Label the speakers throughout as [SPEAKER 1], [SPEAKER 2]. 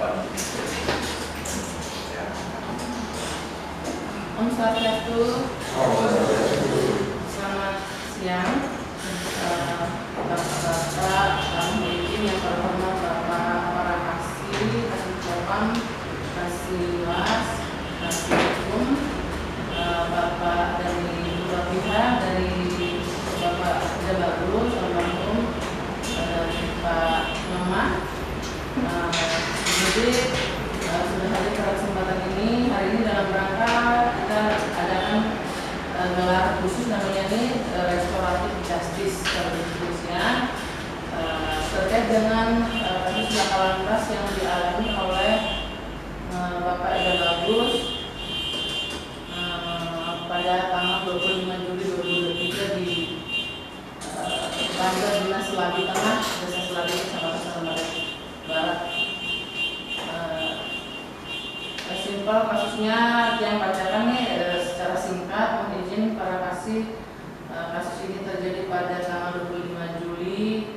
[SPEAKER 1] Om Swastiastu. Selamat siang. Bapak-bapak, kami izin yang terhormat Bapak para Kasih Propam, Kasih Was, Kasih Hukum, Bapak dari dua pihak, dari Bapak Ida Bagus, almarhum, dari Pak Mama. Jadi sudah hadir pada kesempatan ini. Hari ini dalam rangka kita adakan gelar khusus namanya ini restoratif justice kepolisian terkait dengan kasus laka lantas yang dialami oleh Bapak Ida Bagus pada tanggal 25 Juli 2023 di Kantor Dinas Seladi Tengah, Desa Seladi, Kecamatan Barat. Simpel kasusnya yang bacakan nih secara singkat. Mohon izin para kasih, kasus ini terjadi pada tanggal 25 Juli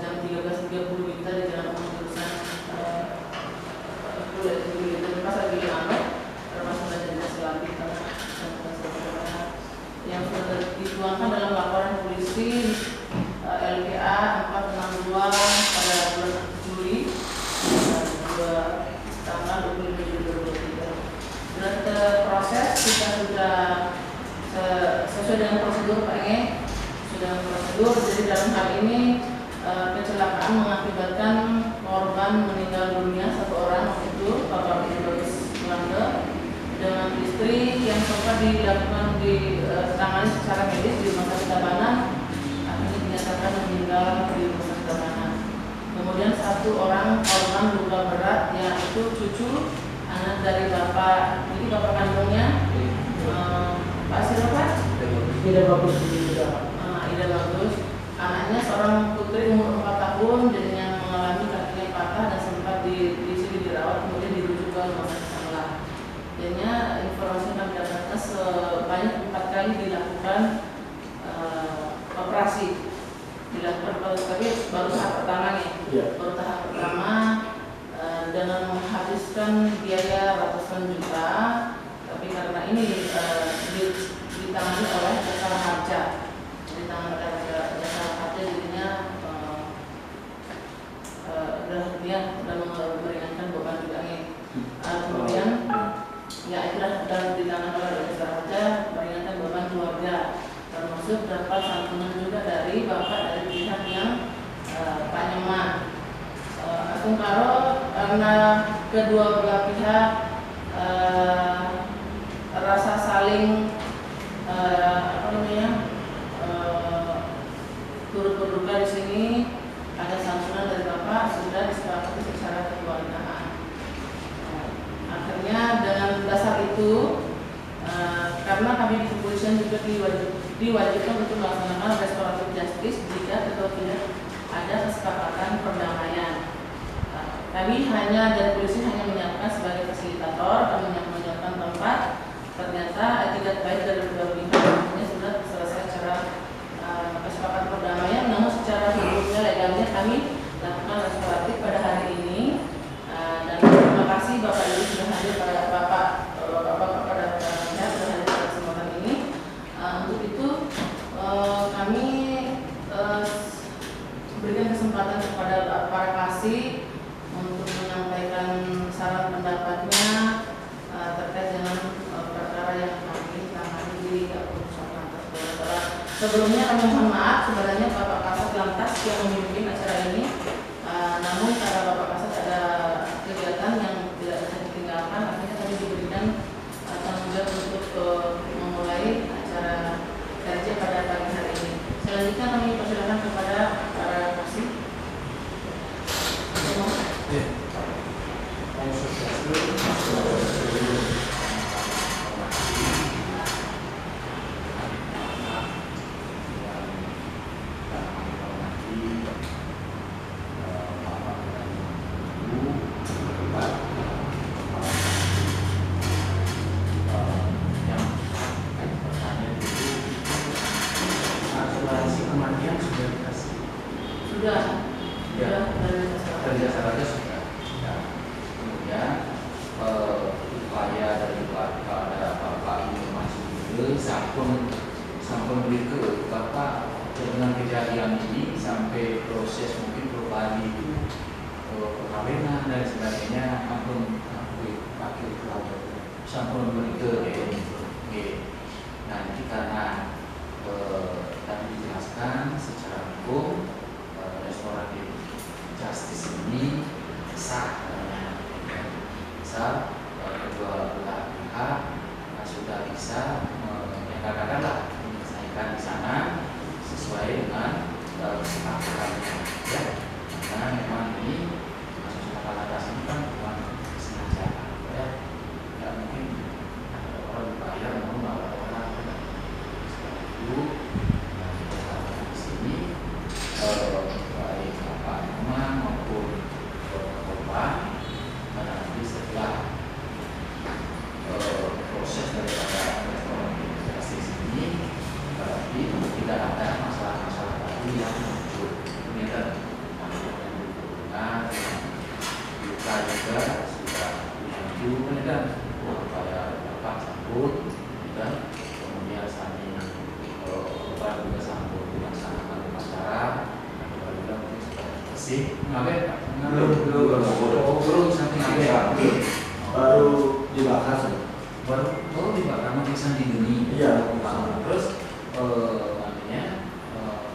[SPEAKER 1] jam 13.30 WITA di Jalan Umum Jurusan pas lagi termasuk dari Dinas Seladi yang sudah dituangkan dalam laporan polisi LPA 462 pada bulan Juli tanggal 25 Juli 2023. Sudah terproses, kita sudah sesuai dengan prosedur Pak Enge, sudah prosedur. Jadi dalam hal ini kecelakaan mengakibatkan korban meninggal dunia satu orang, itu Bapak Idris Melanda dengan istri yang sempat dilakukan ditangani secara medis di Rumah Sakit Tabanan, akhirnya dinyatakan meninggal di Rumah Sakit Tabanan. Kemudian satu orang korban luka berat, yaitu cucu anak dari bapak, ini bapak kandungnya Pak siapa? Ida Bagus. Ida Bagus. Anaknya seorang putri umur 4 tahun dan yang mengalami kakinya patah dan sempat di sini dirawat, kemudian dirujuk ke Rumah Sakit Sanglah. Jadinya informasi yang kami dapatkan sebanyak 4 kali dilakukan operasi. Tapi baru tahap pertama nih, baru tahap pertama dengan menghabiskan biaya ratusan juta, tapi karena ini ditangani oleh jasa harja, jadinya dia sudah meringankan beban juga nih. Kemudian ya itulah sudah ditangani oleh jasa harja, meringankan beban keluarga, termasuk dapat santunan juga dari bapak dari pihak yang Pak Nyoman. Agung Karo karena kedua belah pihak rasa saling turut berduka di sini, ada santunan dari bapak sudah disepakati secara kekeluargaan. Akhirnya dengan dasar itu karena kami di kepolisian juga diwajibkan untuk melaksanakan restoratif justice jika atau tidak ada kesepakatan perdamaian. Kami hanya dari polisi hanya menyiapkan sebagai fasilitator, kami menyiapkan tempat. Ternyata etikat baik dari kedua pihak akhirnya sudah selesai secara kesepakatan perdamaian. Namun secara hukumnya legalnya kami lakukan restoratif pada hari ini. Dan terima kasih Bapak Ibu sudah hadir pada Bapak pada sudah hadir pada kesempatan ini. Untuk itu kami berikan kesempatan kepada para kasih untuk menyampaikan saran pendapatnya terkait dengan perkara yang kami tangani di Kepolisian Lantas Polda. Sebelumnya kami mohon maaf sebenarnya Bapak Kasat Lantas yang memimpin acara ini, namun karena Bapak Kasat ada kegiatan yang tidak bisa ditinggalkan, akhirnya kami diberikan tanggung jawab untuk memulai acara kerja pada pagi hari ini. Selanjutnya kami persilakan kepada para kasih.
[SPEAKER 2] Sudah dari jasa raja sudah. perkawinan dan sebagainya ampun pakai keluarga sampun begitu nah jadi karena tadi dijelaskan secara hukum restoratif justice ini sah kedua belah pihak sudah bisa katakanlah menyelesaikan di sana sesuai dengan kesepakatannya ya. Karena memang ini kasus kapal atas ini kan bukan sengaja ya, nggak mungkin ada orang dibayar mau bawa orang itu di sini baik Pak Nyoman maupun korban nanti setelah proses daripada restoran justice ini berarti tidak ada masalah-masalah lagi yang muncul ini kan juga sudah diajukan dan upaya dapat sambut dan kemudian kami korban juga sambut dilaksanakan upacara juga mungkin sudah bersih ngapain Pak? Belum sampai ngapain
[SPEAKER 3] baru dibakar
[SPEAKER 2] baru dibakar bisa digeni
[SPEAKER 3] iya
[SPEAKER 2] terus artinya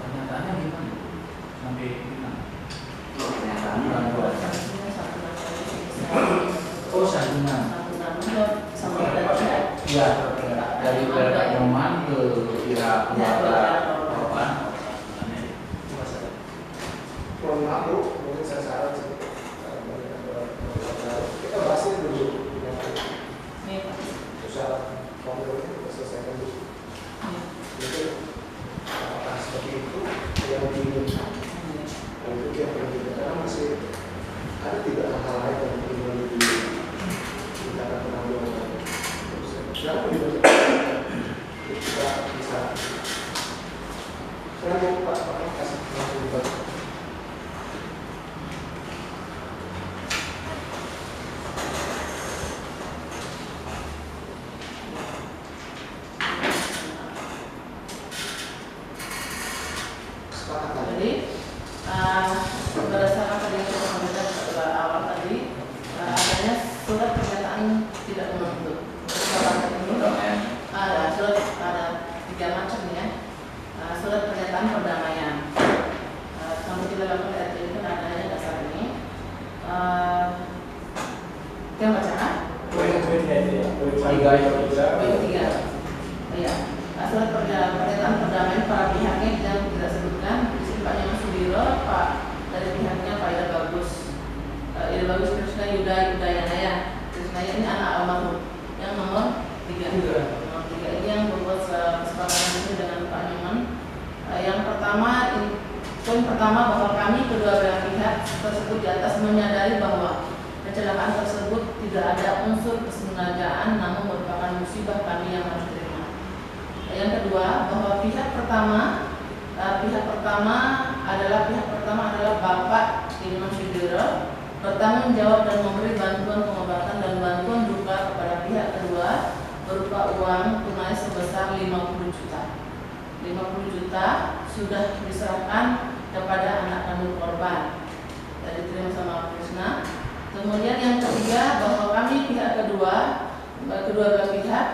[SPEAKER 2] pernyataannya gimana sampai gimana oh santunan ya dari Pak Nyoman ke pihak keluarga korban
[SPEAKER 3] mohon maaf Bu, mungkin saya salah kita bahasnya dulu usaha komoditi kita selesaikan dulu jadi apakah seperti itu yang diinginkan dan itu yang diinginkan karena masih ada tidak hal lain yang ingin dimintakan penanggulangan kenapa dibanyak kita bisa saya mau Pak kasih penanggulangan
[SPEAKER 1] berdasarkan tadi yang kita sampaikan awal tadi adanya surat pernyataan tidak menuntut. Ada surat ada 3 macam ya. Surat pernyataan perdamaian. Sampai kita lakukan RT itu kan adanya dasar ini. Yang bacaan?
[SPEAKER 3] Poin 3.
[SPEAKER 1] Iya. Surat pernyataan perdamaian para pihaknya yang tidak sebutkan. Di sini Pak Nyoman Sudiro, Pak dari pihaknya Pak Ida Bagus Krishna Yudayana ya. Krishna ini anak almarhum yang nomor 3. Nomor 3 ini yang membuat kesepakatan ini dengan Pak Nyoman. Yang pertama, poin pertama bahwa kami kedua belah pihak tersebut di atas menyadari bahwa kecelakaan tersebut tidak ada unsur kesengajaan namun merupakan musibah kami yang harus terima. Yang kedua, bahwa pihak pertama adalah Bapak Nyoman Sudiro bertanggung jawab dan memberi bantuan pengobatan dan bantuan duka kepada pihak kedua berupa uang tunai sebesar 50 juta. 50 juta sudah diserahkan kepada anak kandung korban. Tadi diterima sama Krishna. Kemudian yang ketiga, bahwa kami pihak kedua belah pihak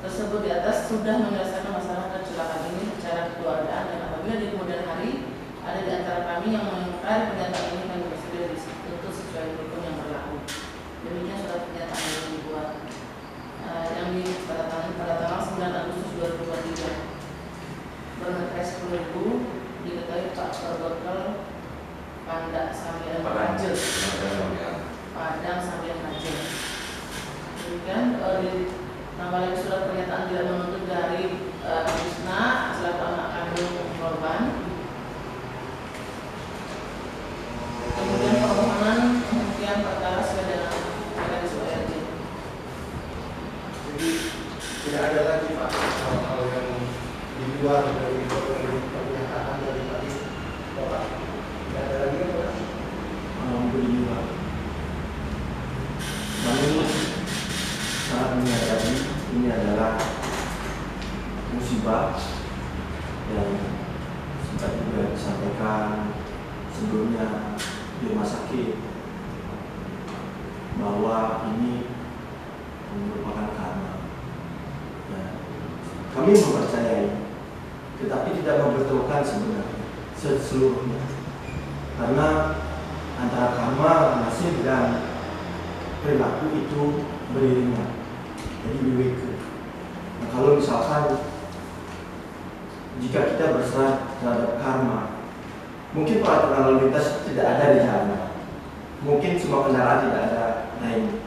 [SPEAKER 1] tersebut di atas sudah menyelesaikan masalah kecelakaan ini secara kekeluargaan dan apabila di kemudian hari ada di antara kami yang mengingkari pernyataan ini kami bersedia dituntut sesuai hukum yang berlaku. Demikian surat pernyataan yang dibuat yang ditandatangani pada tanggal 9 Agustus 2023. Bermetres 10.000 diketahui Pak Perbokel Padang Sambilan Rajil. Demikian nambah lagi surat pernyataan tidak menuntut dari Krishna selaku anak kandung korban. Kemudian permohonan penghentian perkara sesuai dengan mekanisme ORD.
[SPEAKER 3] Jadi tidak ada lagi Pak hal-hal yang di luar dari pernyataan dari tadi Bapak. Tidak ada lagi ya Pak?
[SPEAKER 4] Alhamdulillah. Kami sangat menyadari ini adalah musibah yang sempat juga disampaikan sebelumnya di rumah sakit bahwa ini merupakan karma. Ya, kami mempercayai, tetapi tidak membetulkan sebenarnya seluruhnya, karena antara karma, nasib dan perilaku itu beriringan, jadi wiwika. Nah, kalau misalkan jika kita berserah terhadap karma, mungkin peraturan lalu lintas tidak ada di jalan, mungkin semua kendaraan tidak ada lain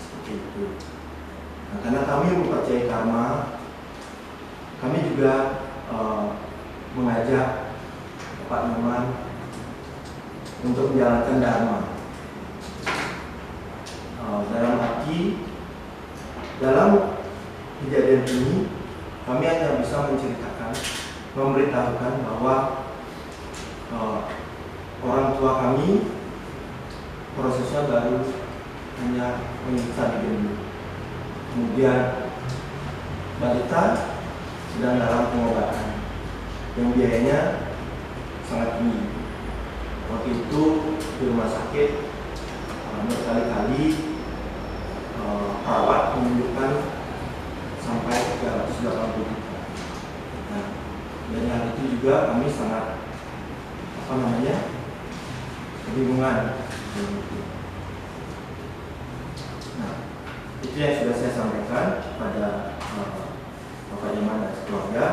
[SPEAKER 4] seperti itu. Nah, karena kami mempercayai karma, kami juga mengajak Pak Nyoman untuk menjalankan dharma. Dalam arti, dalam kejadian ini kami hanya bisa menceritakan, memberitahukan bahwa orang tua kami prosesnya baru hanya menyiksa diri. Kemudian balita sedang dalam pengobatan yang biayanya sangat tinggi. Waktu itu di rumah sakit berkali-kali perawat menunjukkan sampai 380 juta. Nah, dari hal itu juga kami sangat kebingungan. Nah, itu yang sudah saya sampaikan pada Bapak Nyoman dan keluarga.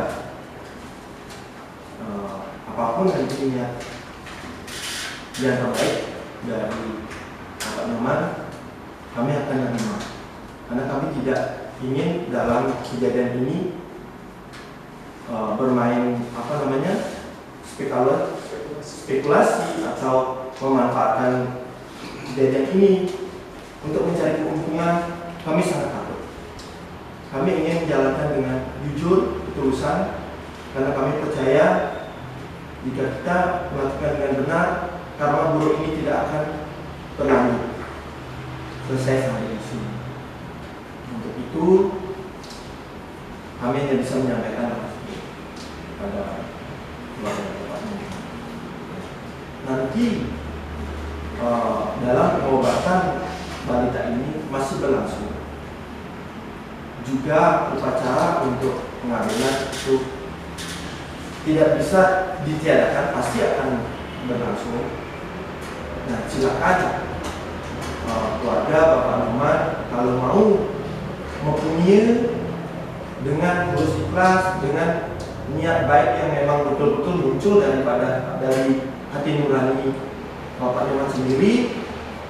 [SPEAKER 4] Apapun nantinya yang terbaik dari Bapak Nyoman, kami akan menerima, karena kami tidak ingin dalam kejadian ini bermain spekulasi atau memanfaatkan kejadian ini untuk mencari keuntungan. Kami sangat takut. Kami ingin menjalankan dengan jujur, ketulusan, karena kami percaya jika kita melakukan dengan benar, karma buruk ini tidak akan berlanjut. Selesai sampai di sini. Untuk itu, kami hanya bisa menyampaikan pada keluarga Bapak ini. Nanti dalam pengobatan balita ini masih berlangsung. Juga upacara untuk pengambilan itu tidak bisa ditiadakan, pasti akan berlangsung. Nah, silakan keluarga Bapak Nyoman kalau mau mempunyai dengan tulus ikhlas, dengan niat baik yang memang betul-betul muncul dari hati nurani Bapak Nyoman sendiri,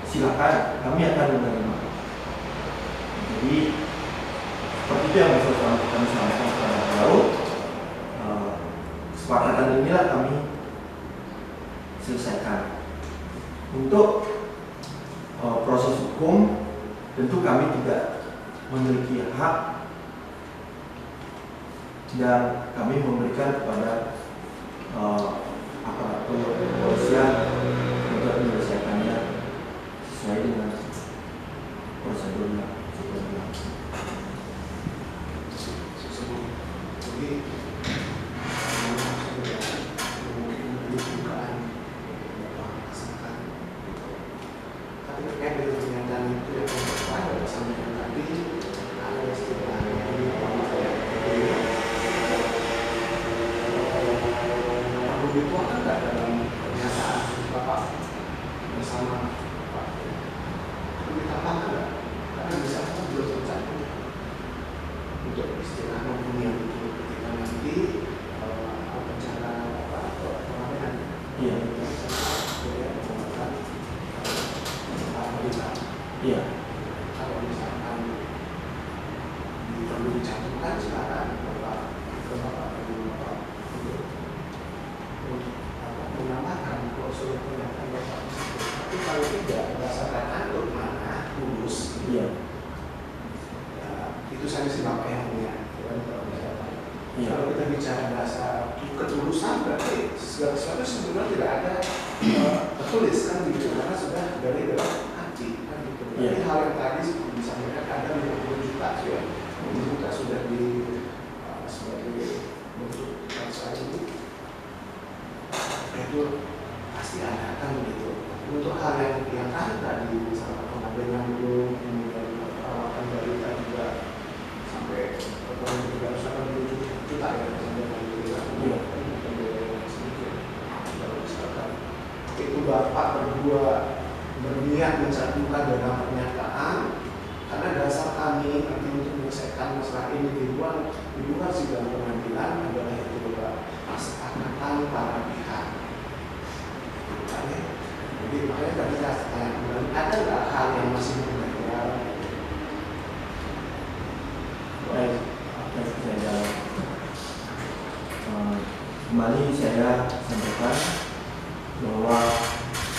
[SPEAKER 4] silakan, kami akan menerima. Jadi seperti itu yang bisa kami sampaikan kepada beliau. Kesepakatan inilah kami selesaikan. Untuk proses hukum, tentu kami tidak memiliki hak dan kami memberikan kepada aparatur kepolisian untuk menyelesaikannya sesuai dengan prosedurnya.
[SPEAKER 3] Jadi tapi terkait dengan pernyataan itu yang saya sampaikan tadi, ada istilahnya begitu ada dalam pernyataan Bapak bersama Pak ditambahkan enggak? Karena bisa belum tercapai untuk istilah mempunyai itu ketika nanti bicara pengambilan
[SPEAKER 4] Iya.
[SPEAKER 3] Kalau misalkan perlu dicantumkan silakan Bapak untuk menambahkan klausul pernyataan Bapak. Tapi kalau tidak berdasarkan atur mana tulus,
[SPEAKER 4] Iya.
[SPEAKER 3] ya, itu saja sih Bapak yang punya.
[SPEAKER 4] Iya.
[SPEAKER 3] Kalau kita bicara bahasa ketulusan berarti segala sesuatu sebenarnya tidak ada tertulis kan gitu, karena sudah dari dalam hati kan gitu. Jadi hal yang tadi seperti disampaikan ada 50 juta ya, 50 juta sudah di sebagai bentuk transfer itu pasti ada kan begitu. Untuk hal yang tadi misalnya pengambilan mencantumkan dalam pernyataan karena dasar kami nanti untuk menyelesaikan masalah ini di luar sidang pengadilan adalah itu kesepakatan para pihak. Jadi makanya tadi saya tanya, ada nggak hal yang masih mengganjal?
[SPEAKER 4] Baik, saya jawab. Kembali saya sampaikan bahwa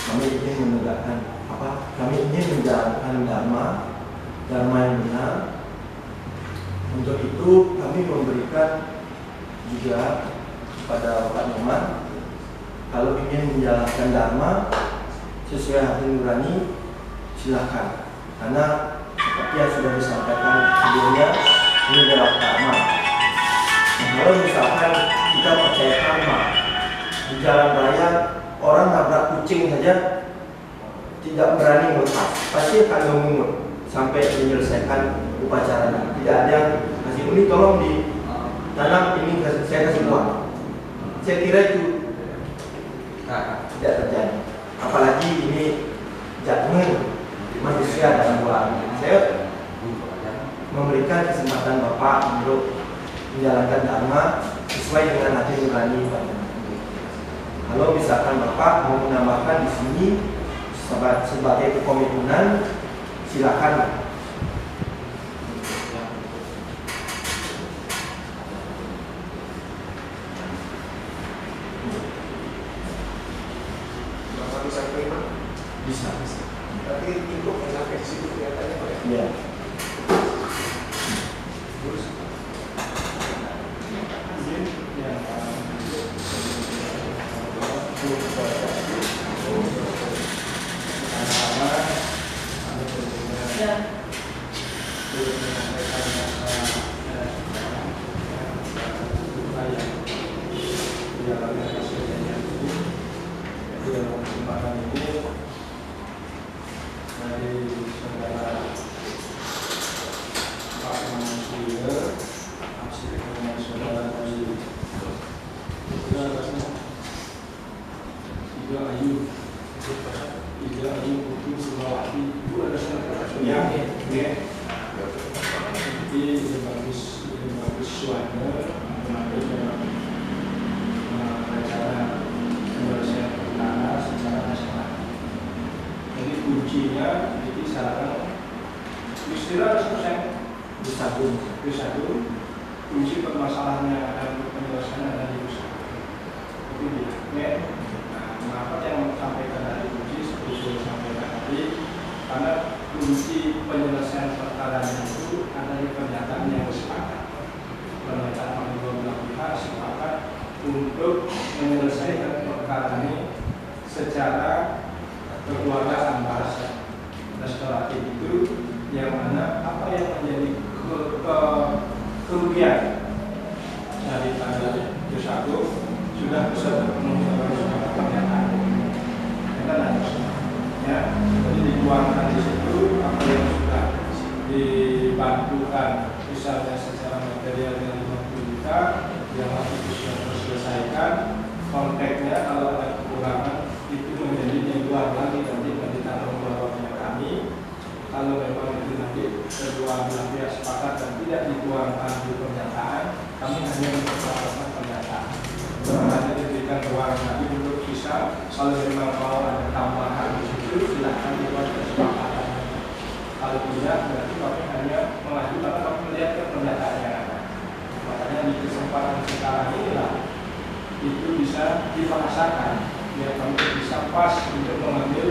[SPEAKER 4] kami ingin menegakkan kami ingin menjalankan dharma yang benar. Untuk itu kami memberikan juga kepada Pak Nyoman, kalau ingin menjalankan dharma sesuai hati nurani silakan, karena seperti yang sudah disampaikan sebelumnya ini adalah karma. Nah, kalau misalkan kita percaya karma di jalan raya, orang nabrak kucing saja tidak berani melepas, pasti akan mengungut sampai menyelesaikan upacaranya. Tidak ada yang kasih ini tolong ditanam, ini saya kasih uang. Saya kira itu tidak terjadi. Apalagi ini jatuh manusia dalam buah. Saya memberikan kesempatan Bapak untuk menjalankan dharma sesuai dengan hati nurani Bapak. Kalau misalkan Bapak mau menambahkan di sini sebagai komitmen, silakan.
[SPEAKER 3] Bisa. Tapi cukup sampai di situ kelihatannya Pak ya?
[SPEAKER 4] Iya.
[SPEAKER 3] Terus kunci permasalahannya dan penyelesaiannya ada di usaha. Itu dia. Mengapa yang sampaikan dari kunci seperti yang sampaikan tadi? Karena kunci penyelesaian perkaranya itu ada di pernyataan yang sepakat. Pernyataan kedua belah pihak sepakat untuk menyelesaikan perkara ini secara kekeluargaan bahasa restoratif itu, yang mana apa yang menjadi kerugian dari tanggal 21 sudah bisa terpenuhi sebagai pernyataan. Kita lanjut. Ya, jadi dituangkan di situ apa yang sudah dibantukan, misalnya secara material dari 50 juta yang itu sudah terselesaikan. Konteksnya kalau ada kekurangan itu menjadi dijual lagi nanti ditanggung jawabnya kami. Kalau memang itu nanti kedua belah pihak sepakat dan tidak dituangkan di pernyataan, kami hanya mempersoalkan pernyataan. Hanya diberikan ruang nanti untuk bisa, kalau memang mau ada tambahan di situ, silakan dibuat kesepakatan. Kalau tidak, berarti kami hanya mengajukan karena kami melihat ke pernyataan yang ada. Makanya di kesempatan sekarang inilah itu bisa dibahasakan, biar kami bisa pas untuk mengambil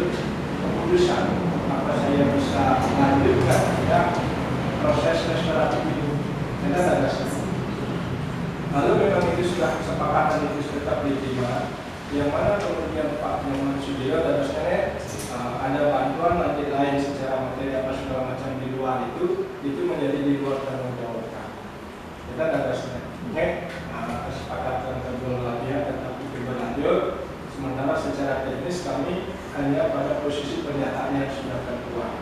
[SPEAKER 3] keputusan. Maka saya bisa lanjutkan ya, proses restoratif itu. Kita tidak setuju. Lalu memang itu sudah kesepakatan itu tetap diterima. Yang mana kemudian Pak Nyoman Sudiro dan Ustaz ada bantuan nanti lain secara materi apa segala macam di luar itu menjadi di luar tanggung jawab kami. Kita tidak setuju. Kesepakatan kedua belah pihak tetap berlanjut. Sementara secara teknis kami hanya pada posisi pernyataan yang sudah tertuang.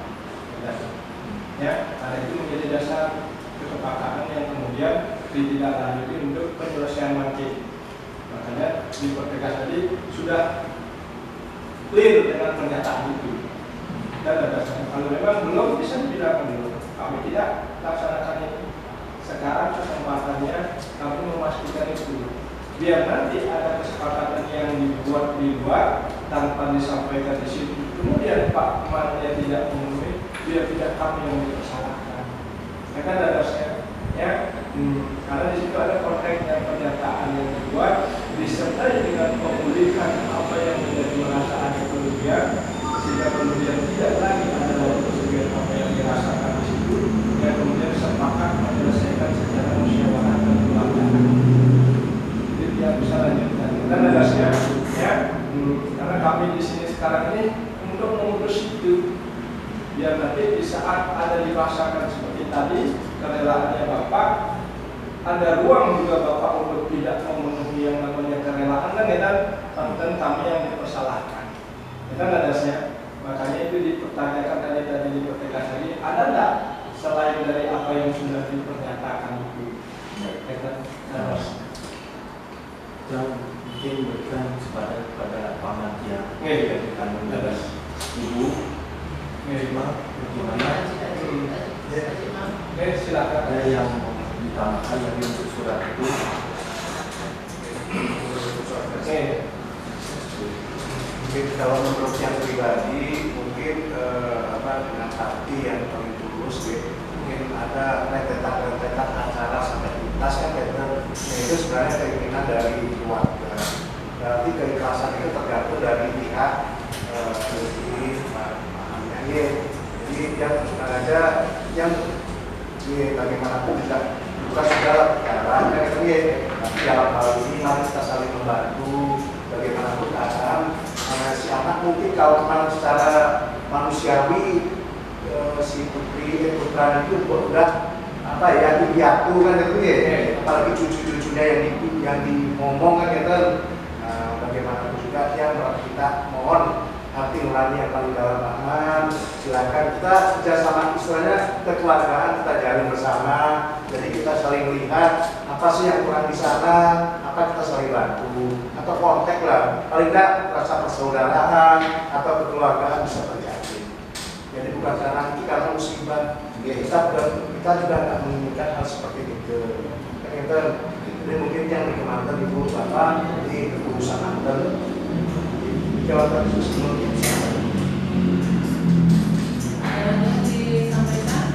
[SPEAKER 3] Ya, karena itu menjadi dasar kesepakatan yang kemudian ditindaklanjuti untuk penyelesaian nanti. Makanya dipertegas tadi sudah clear dengan pernyataan itu. dan kalau memang belum bisa dibilangkan dulu, kami tidak laksanakan itu. Sekarang kesempatannya kami memastikan itu. Biar nanti ada kesepakatan yang dibuat di luar tanpa disampaikan di situ. Kemudian Pak Kemennya tidak memenuhi, biar tidak kami yang dipersalahkan. Ya kan dasarnya, ya. Karena di situ ada konteks yang pernyataan yang dibuat disertai dengan pemulihan apa yang menjadi merasa ada kerugian, sehingga kemudian tidak lagi ada kerugian apa yang dirasakan di situ, dan kemudian sepakat menyelesaikan secara musyawarah dan keluargaan. Jadi dia bisa lanjutkan. Dan dasarnya, ya, karena kami di sini sekarang ini untuk mengurus itu, biar nanti di saat ada dibahasakan seperti tadi kerelaannya Bapak, ada ruang juga Bapak untuk tidak memenuhi yang namanya kerelaan dan dan kami yang dipersalahkan. Itu dasarnya. Makanya itu dipertanyakan tadi dipertegas lagi, ada enggak selain dari apa yang sudah dipernyatakan itu?
[SPEAKER 4] Yang mungkin berikan kepada paman yang kandung ibu, bagaimana?
[SPEAKER 3] Silakan.
[SPEAKER 4] Ada yang ditambahkan yang untuk surat itu.
[SPEAKER 5] Mungkin kalau menurut yang pribadi, mungkin dengan hati yang paling tulus, mungkin ada rentetan acara sampai tuntas kan, itu sebenarnya keinginan dari keluarga. Berarti keikhlasan itu tergantung dari pihak jadi yang sengaja yang bagaimanapun juga bukan segala perkara tapi dalam hal ini mari kita saling membantu bagaimanapun keadaan. Si anak mungkin kalau memang secara manusiawi si putra itu udah diatur kan itu ya, apalagi cucu-cucunya yang ngomong kan gitu. Bagaimanapun juga yang kita mohon hati nurani yang paling dalam aman, silakan kita kerjasama, istilahnya kekeluargaan kita jalin bersama. Jadi kita saling melihat apa sih yang kurang di sana, apa kita saling bantu atau kontak lah, paling tidak rasa persaudaraan atau kekeluargaan bisa terjadi. Jadi bukan karena musibah, kita juga tidak menginginkan hal seperti itu. Jadi mungkin yang dikembangkan ibu bapak di ketulusan Anda. Jawaban khusus mungkin
[SPEAKER 1] ada yang disampaikan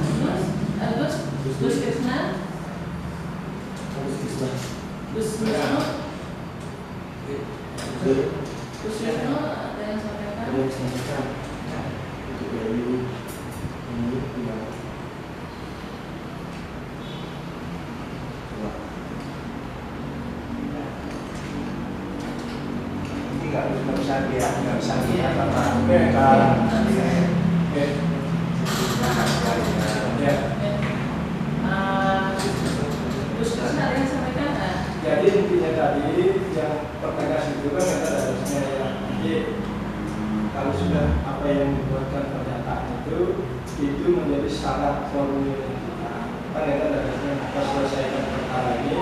[SPEAKER 1] Gus Krisna ada yang sampaikan
[SPEAKER 4] untuk dari ini yang
[SPEAKER 5] nggak bisa dia karena
[SPEAKER 1] Gus Krisna ada yang sampaikan.
[SPEAKER 3] jadi intinya tadi yang pertegas itu kan harusnya ya. Jadi kalau sudah apa yang dibuatkan pernyataan itu menjadi syarat formulir kita. Kan itu harusnya kita selesaikan perkara ini.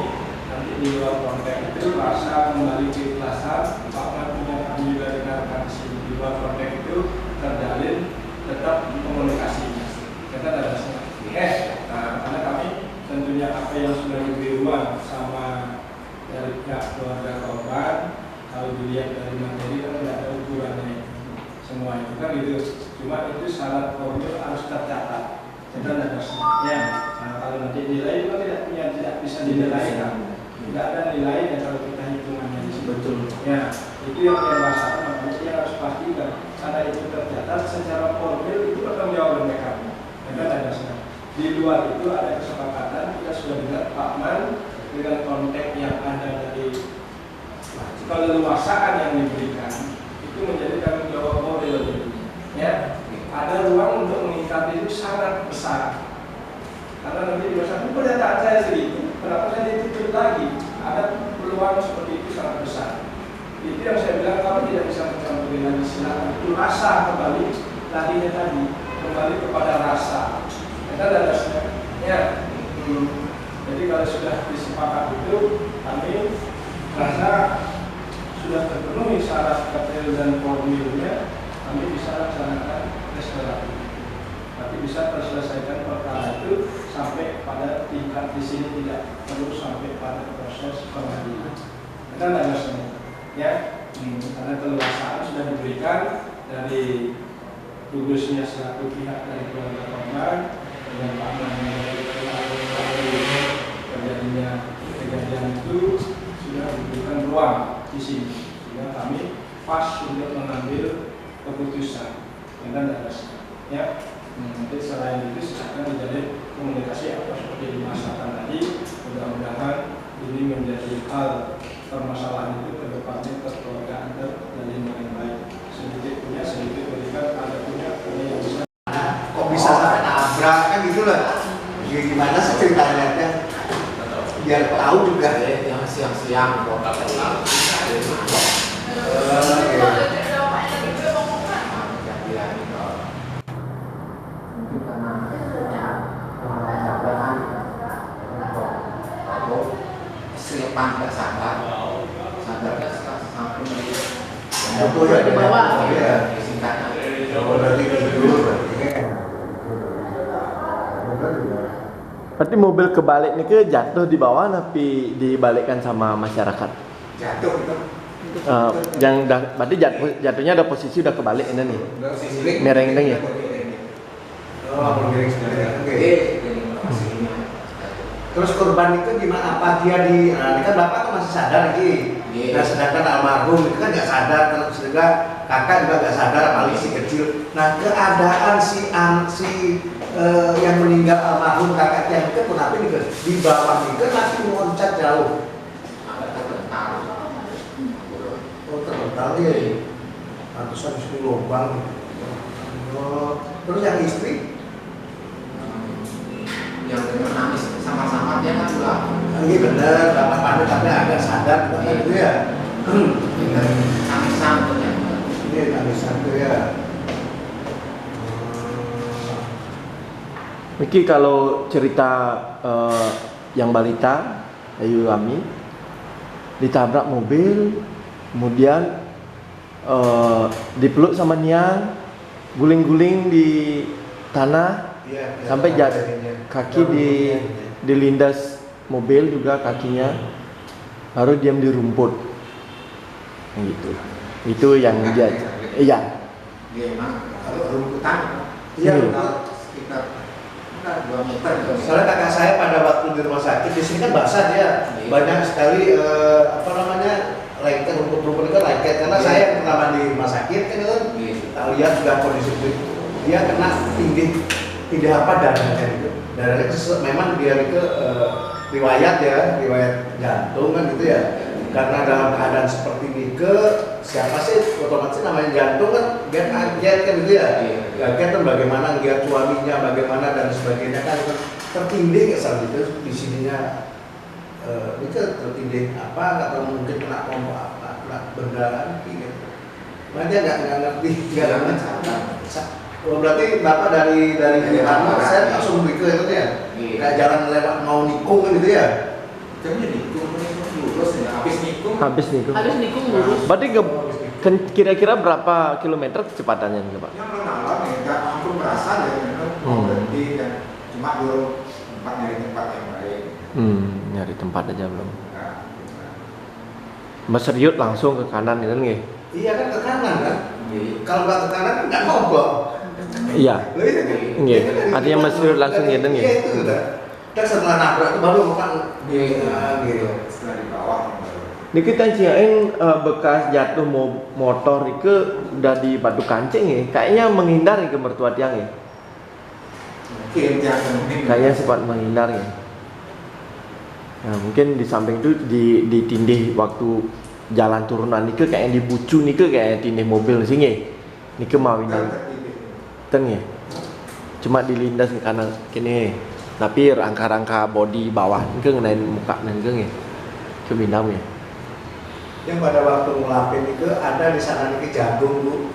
[SPEAKER 3] Nanti di luar konteks itu rasa kembali keikhlasan, Pak punya kami juga dengarkan di luar konteks itu terjalin tetap komunikasinya. Kita harusnya. Karena kami tentunya apa yang sudah diberi ruang sama dari pihak keluarga korban, kalau dilihat dari materi kan tidak ada ukurannya semua itu kan gitu. Cuma itu syarat formil harus tercatat. Kita harusnya. Kalau nanti nilai itu tidak bisa dinilai kan. Tidak ada nilai yang kalau kita hitungannya di situ.
[SPEAKER 4] betul.
[SPEAKER 3] Ya, itu yang dirasakan, makanya dia harus pastikan karena itu tercatat secara formil itu pertanggungjawaban mereka. Mereka ada di luar itu ada kesepakatan kita sudah dengar Pak Man dengan konteks yang ada dari keleluasaan yang diberikan itu menjadi tanggung jawab moral. Ya, ada ruang untuk mengikat itu sangat besar. Karena nanti di masa itu pernyataan saya segitu, kenapa saya ditutup lagi? Ada peluang seperti itu sangat besar. Itu yang saya bilang kalau tidak bisa mencampuri lagi silakan. Itu rasa kembali tadinya tadi kembali kepada rasa. Kita ada dasarnya. Ya. Jadi kalau sudah disepakat itu kami rasa sudah terpenuhi syarat material dan formilnya, kami bisa laksanakan
[SPEAKER 6] tes terapi. Tapi bisa terselesaikan perkara itu sampai pada tingkat di sini, tidak perlu sampai pada proses pengadilan. Kan ada semua, ya. Karena keleluasaan sudah diberikan dari gugusnya selaku pihak dari keluarga korban dan keamanan dari terjadinya kejadian itu sudah diberikan ruang di sini, sehingga kami pas untuk mengambil keputusan dengan dasar, ya. Nanti selain itu silakan dijalin komunikasi apa seperti dimasakan tadi. Mudah-mudahan ini menjadi hal permasalahan itu kedepannya kekeluargaan terjalin dengan baik. Sedikit punya, sedikit berikan, ada punya yang bisa.
[SPEAKER 5] Kok bisa sampai nabrak kan gitu loh. Gimana sih ceritanya? Biar tahu juga.
[SPEAKER 2] Yang siang-siang kalau nggak kenal. Nggak sadarnya sampai
[SPEAKER 5] Betul ya,
[SPEAKER 1] di bawah.
[SPEAKER 5] Iya.
[SPEAKER 2] singkatnya.
[SPEAKER 5] Berarti tidur.
[SPEAKER 4] Berarti mobil kebalik nih ke jatuh di bawah tapi dibalikkan sama masyarakat.
[SPEAKER 5] Jatuh itu.
[SPEAKER 4] Berarti jatuhnya ada posisi udah kebalik ini nih. Mereng ya.
[SPEAKER 5] Oh, miring sebenarnya. Oke. Terus korban itu gimana? Apa dia di? Nah, ini kan bapak tuh masih sadar lagi. Nah, sedangkan almarhum itu kan nggak sadar, terus juga kakak juga nggak sadar, apalagi si kecil. Nah, keadaan si yang meninggal almarhum kakaknya itu kenapa nih? Di bawah itu masih meloncat jauh.
[SPEAKER 2] Agak terbental.
[SPEAKER 5] Oh, terbental ya. Ratusan di lubang. Oh, terus yang istri?
[SPEAKER 2] Yang menangis sama-sama dia kan juga
[SPEAKER 5] Ini bener, bapak pandai tapi agak sadar gitu ya.
[SPEAKER 2] tangisan ya.
[SPEAKER 5] Ini tangisan tuh ya.
[SPEAKER 4] Miki kalau cerita yang balita Ayu Ami ditabrak mobil, kemudian dipeluk sama Niang, guling-guling di tanah.
[SPEAKER 5] Iya,
[SPEAKER 4] sampai kaki dilindas mobil juga kakinya, baru diam di rumput, gitu. Itu yang dia, iya.
[SPEAKER 2] Dia emang kalau rumputan
[SPEAKER 5] Iya,
[SPEAKER 2] sekitar 2 meter.
[SPEAKER 5] soalnya kakak saya pada waktu di rumah sakit di sini kan basah dia, banyak sekali lengket, rumput-rumput itu lengket. Karena saya yang pertama di rumah sakit kan kita lihat juga kondisi dia kena tindih apa darahnya itu. Darahnya memang dia itu riwayat jantung kan gitu ya. Karena dalam keadaan seperti ini siapa sih otomatis namanya jantung kan dia kaget kan gitu ya. Kaget kan bagaimana dia suaminya bagaimana dan sebagainya kan tertindih saat itu di sininya itu tertindih apa nggak tahu mungkin kena pompa apa kena benda gitu. Nah, dia nggak ngerti berarti bapak dari mana saya langsung ke itu ya kayak jalan lewat mau nikung kan gitu ya.
[SPEAKER 2] Jadi nikung lurus ya,
[SPEAKER 4] Habis nikung.
[SPEAKER 1] lurus.
[SPEAKER 4] Berarti kira-kira berapa kilometer kecepatannya nih Pak?
[SPEAKER 2] yang mendalam ya, nggak langsung merasa ya, mau berhenti dan cuma belum nyari tempat yang baik.
[SPEAKER 4] Nyari tempat aja belum.
[SPEAKER 2] Nah,
[SPEAKER 4] Mas Riut langsung ke kanan itu nih.
[SPEAKER 5] Iya kan ke kanan kan.
[SPEAKER 2] jadi
[SPEAKER 5] Kalau nggak ke kanan kan nggak mogok.
[SPEAKER 4] Iya.
[SPEAKER 5] Loh, iya kan?
[SPEAKER 4] Iya. Artinya Mas Riut langsung gitu nih.
[SPEAKER 5] Iya itu sudah. Dan setelah nabrak itu baru bukan gitu.
[SPEAKER 2] setelah di bawah
[SPEAKER 4] Ini kita ciain bekas jatuh motor itu udah di batu kancing ya. Kayaknya menghindar ke mertua tiang ya.
[SPEAKER 2] mungkin
[SPEAKER 4] Kayaknya sempat menghindar ya. Nah, mungkin di samping itu ditindih waktu jalan turunan itu kayaknya dibucu nih kayak tindih mobil sini. Nike mawinan teng ya. Cuma dilindas ke kanan kini. Tapi rangka-rangka body bawah nike ngenain muka nengeng ya. Keminam ya.
[SPEAKER 5] Yang pada waktu ngelapin itu ada di sana nih jagung Bu,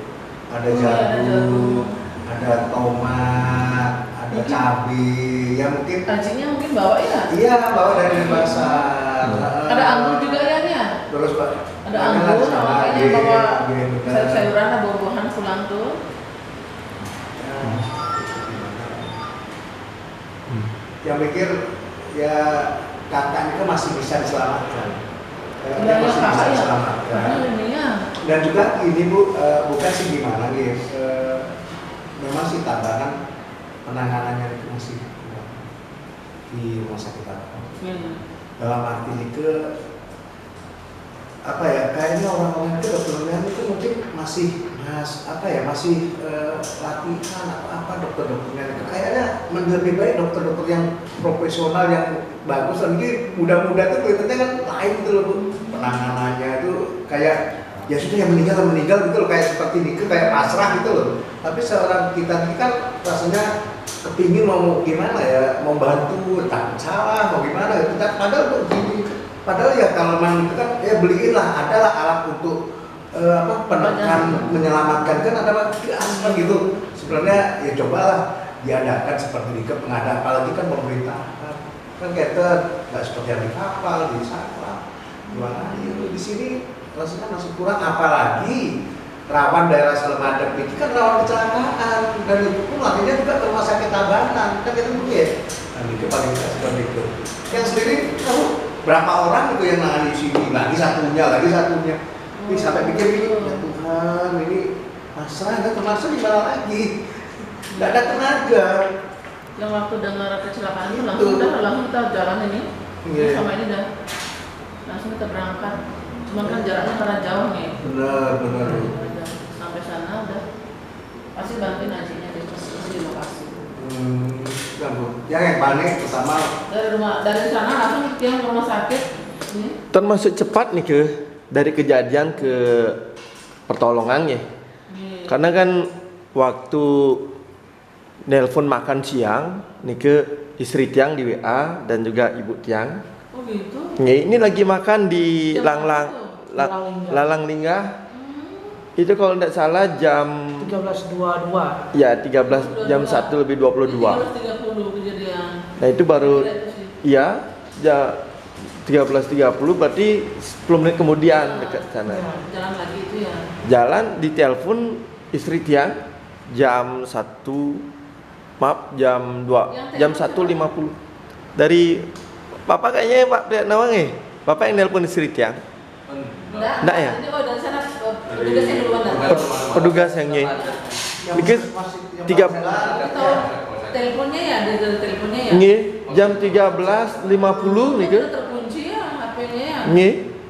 [SPEAKER 5] ada jagung, ada tomat, ada cabai, ya mungkin.
[SPEAKER 1] Anjingnya mungkin bawa ya.
[SPEAKER 5] Iya bawa dari pasar.
[SPEAKER 1] Ada anggur juga ya nya.
[SPEAKER 5] Terus Pak.
[SPEAKER 1] Ada anggur, makanya bawa
[SPEAKER 5] benar.
[SPEAKER 1] sayur-sayuran, ada buah-buahan pulang tuh.
[SPEAKER 5] yang mikir ya kakak itu masih bisa diselamatkan.
[SPEAKER 1] Ya,
[SPEAKER 5] Masih bisa
[SPEAKER 1] kakak ya.
[SPEAKER 5] diselamatkan.
[SPEAKER 1] Ini ya.
[SPEAKER 5] Dan juga ini Bu, bukan sih gimana nih, memang sih tambahan penanganannya itu masih kurang di rumah sakit Harapan. Dalam arti itu apa ya, kayaknya orang-orang itu dokternya itu mungkin masih masih latihan atau apa dokter-dokternya itu kayaknya lebih baik dokter-dokter yang profesional yang bagus. Lagi muda-muda tuh kelihatannya kan lain gitu loh Bu, penanganannya itu kayak ya sudah yang meninggal gitu loh, kayak seperti Nike kayak pasrah gitu loh. Tapi seorang kita ini kan rasanya kepingin mau gimana ya, mau bantu, takut salah, mau gimana gitu. Padahal begini, padahal ya kalau memang itu kan ya beliinlah, adalah alat untuk penekan, menyelamatkan, kan ada gas kan gitu. Sebenarnya ya cobalah diadakan seperti Nike pengadaan, apalagi kan pemerintah kan kita nggak seperti yang di kapal, di sana, gimana di sini rasanya masih kurang, apalagi rawan daerah Slemadep ini kan rawan kecelakaan, dan itu pun larinya juga ke rumah sakit Tabanan kan itu mungkin ya. Nah itu paling tidak seperti itu. Yang sendiri tahu berapa orang itu yang nangani di sini, lagi satunya. Ini sampai pikir ini ya Tuhan, ini pasrah nggak termasuk gimana lagi, nggak ada tenaga.
[SPEAKER 1] Yang waktu dengar kecelakaan itu langsung kita jalan ini, sama ini dah langsung kita berangkat. Cuman kan jaraknya karena jauh nih.
[SPEAKER 5] Benar.
[SPEAKER 1] Sampai sana udah pasti bantuin ajinya di lokasi.
[SPEAKER 5] Yang panik pertama
[SPEAKER 1] dari sana langsung yang ke rumah sakit.
[SPEAKER 7] Termasuk cepat nih dari kejadian ke pertolongannya. Karena kan waktu nelpon makan siang nih ke istri Tiang di WA dan juga ibu Tiang.
[SPEAKER 1] Oh gitu.
[SPEAKER 7] Ini lagi makan di Lalang Lingga. Itu kalau tidak salah jam
[SPEAKER 8] 13.22.
[SPEAKER 7] Ya 13 jam 1 lebih 22.
[SPEAKER 1] 13.30 kejadian.
[SPEAKER 7] Nah itu baru iya 13.30 berarti 10 menit kemudian dekat sana.
[SPEAKER 1] Jalan lagi itu ya.
[SPEAKER 7] Jalan ditelepon istri Tiang jam 1 jam 2 jam 1.50 dari Bapak kayaknya Pak Nawang Bapak yang nelpon istri Tiang. Enggak ya?
[SPEAKER 1] Ini dari sana petugas yang duluan datang.
[SPEAKER 7] Petugas yang Dikit 3
[SPEAKER 1] teleponnya ya, dari teleponnya ya.
[SPEAKER 7] Nggih, jam 13.50 nih ke.
[SPEAKER 1] Terkunci ya HP-nya ya.
[SPEAKER 7] Nggih.